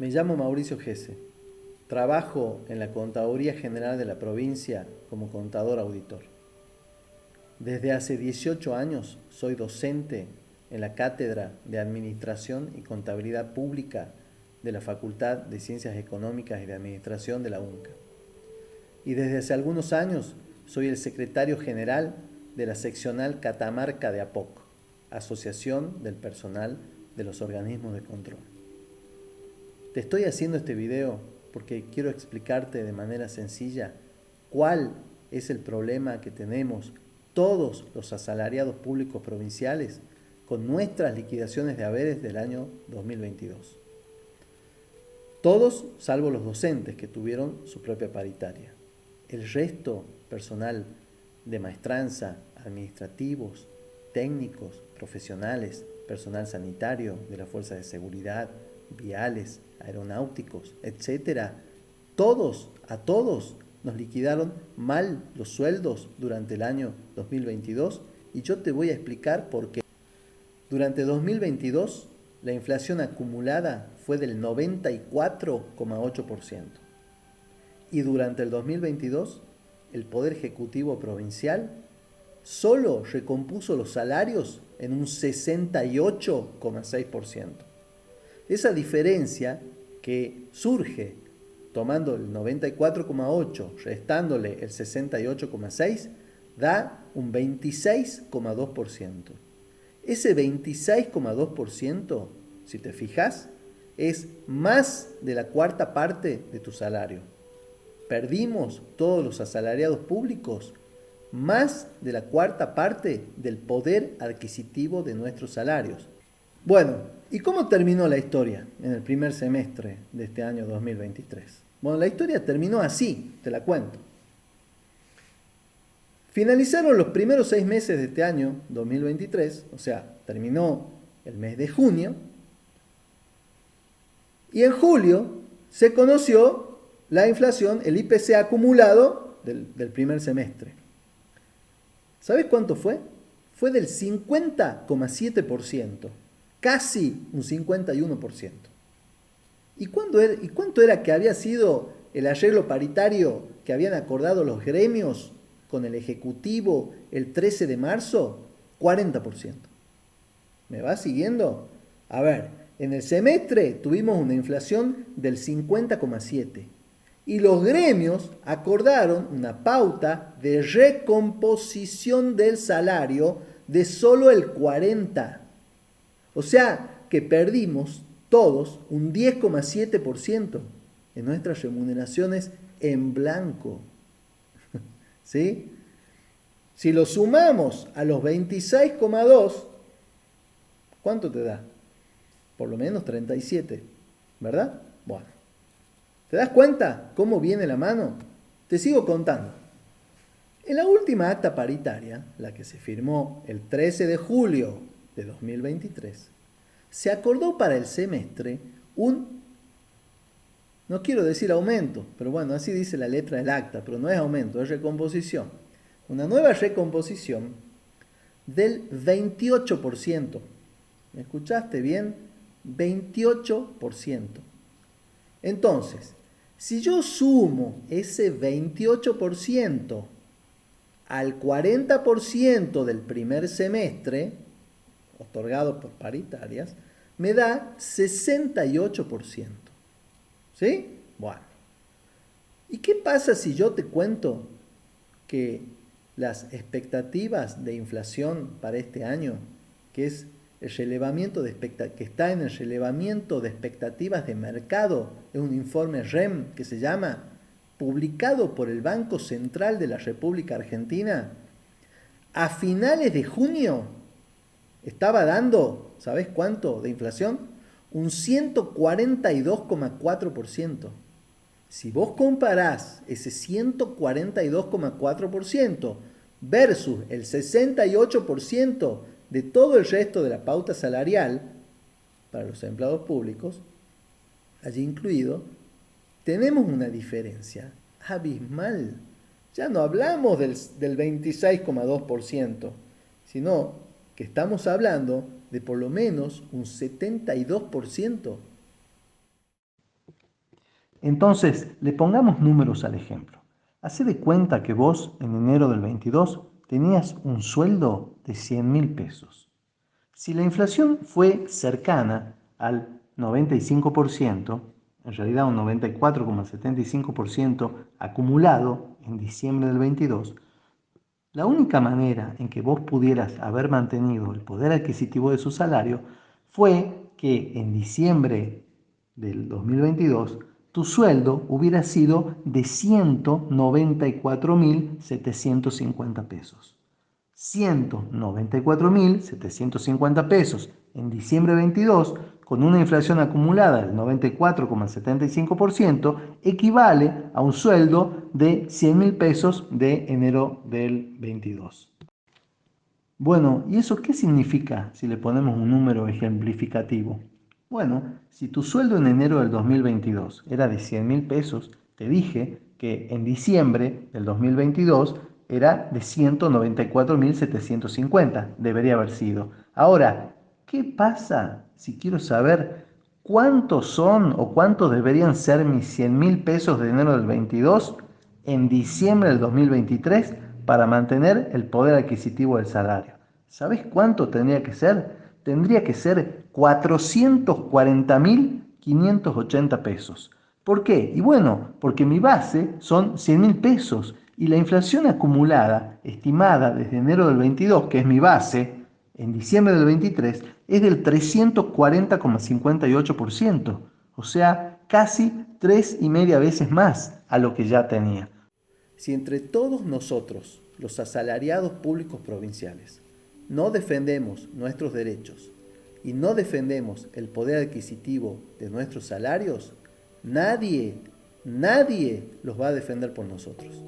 Me llamo Mauricio Gese. Trabajo en la Contaduría General de la provincia como contador auditor. Desde hace 18 años soy docente en la Cátedra de Administración y Contabilidad Pública de la Facultad de Ciencias Económicas y de Administración de la UNCA. Y desde hace algunos años soy el secretario general de la seccional Catamarca de APOC, Asociación del Personal de los Organismos de Control. Te estoy haciendo este video porque quiero explicarte de manera sencilla cuál es el problema que tenemos todos los asalariados públicos provinciales con nuestras liquidaciones de haberes del año 2022. Todos, salvo los docentes que tuvieron su propia paritaria. El resto, personal de maestranza, administrativos, técnicos, profesionales, personal sanitario, de la Fuerza de Seguridad, viales, aeronáuticos, etcétera, a todos nos liquidaron mal los sueldos durante el año 2022 y yo te voy a explicar por qué. Durante 2022 la inflación acumulada fue del 94,8% y durante el 2022 el Poder Ejecutivo Provincial solo recompuso los salarios en un 68,6%. Esa diferencia que surge tomando el 94,8, restándole el 68,6, da un 26,2%. Ese 26,2%, si te fijas, es más de la cuarta parte de tu salario. Perdimos todos los asalariados públicos más de la cuarta parte del poder adquisitivo de nuestros salarios. Bueno, ¿y cómo terminó la historia en el primer semestre de este año 2023? Bueno, la historia terminó así, te la cuento. Finalizaron los primeros 6 meses de este año 2023, o sea, terminó el mes de junio, y en julio se conoció la inflación, el IPC acumulado del primer semestre. ¿Sabes cuánto fue? Fue del 50,7%. Casi un 51%. ¿Y cuánto era que había sido el arreglo paritario que habían acordado los gremios con el Ejecutivo el 13 de marzo? 40%. ¿Me vas siguiendo? A ver, en el semestre tuvimos una inflación del 50,7%. Y los gremios acordaron una pauta de recomposición del salario de solo el 40%. O sea que perdimos todos un 10,7% en nuestras remuneraciones en blanco. ¿Sí? Si lo sumamos a los 26,2, ¿cuánto te da? Por lo menos 37, ¿verdad? Bueno, ¿te das cuenta cómo viene la mano? Te sigo contando. En la última acta paritaria, la que se firmó el 13 de julio de 2023, se acordó para el semestre no quiero decir aumento, pero bueno, así dice la letra del acta, pero no es aumento, es recomposición. Una nueva recomposición del 28%. ¿Me escuchaste bien? 28%. Entonces, si yo sumo ese 28% al 40% del primer semestre, otorgado por paritarias, me da 68%. ¿Sí? Bueno. ¿Y qué pasa si yo te cuento que las expectativas de inflación para este año, que es el relevamiento que está en el relevamiento de expectativas de mercado, es un informe REM que se llama, publicado por el Banco Central de la República Argentina, a finales de junio estaba dando, ¿sabés cuánto de inflación? Un 142,4%. Si vos comparás ese 142,4% versus el 68% de todo el resto de la pauta salarial para los empleados públicos, allí incluido, tenemos una diferencia abismal. Ya no hablamos del 26,2%, sino que estamos hablando de por lo menos un 72%. Entonces, le pongamos números al ejemplo. Hacé de cuenta que vos en enero del 22 tenías un sueldo de 100.000 pesos. Si la inflación fue cercana al 95%, en realidad un 94,75% acumulado en diciembre del 22, la única manera en que vos pudieras haber mantenido el poder adquisitivo de su salario fue que en diciembre del 2022 tu sueldo hubiera sido de 194.750 pesos. 194.750 pesos en diciembre 22, con una inflación acumulada del 94,75%, equivale a un sueldo de 100.000 pesos de enero del 22. Bueno, ¿y eso qué significa si le ponemos un número ejemplificativo? Bueno, si tu sueldo en enero del 2022 era de 100.000 pesos, te dije que en diciembre del 2022 era de 194.750, debería haber sido. Ahora, ¿qué pasa si quiero saber cuántos son o cuántos deberían ser mis 100.000 pesos de enero del 22 en diciembre del 2023 para mantener el poder adquisitivo del salario? ¿Sabes cuánto tendría que ser? Tendría que ser 440.580 pesos. ¿Por qué? Y bueno, porque mi base son 100.000 pesos y la inflación acumulada, estimada desde enero del 22, que es mi base, en diciembre del 23, es del 340,58%, o sea, casi 3,5 veces más a lo que ya tenía. Si entre todos nosotros, los asalariados públicos provinciales, no defendemos nuestros derechos y no defendemos el poder adquisitivo de nuestros salarios, nadie los va a defender por nosotros.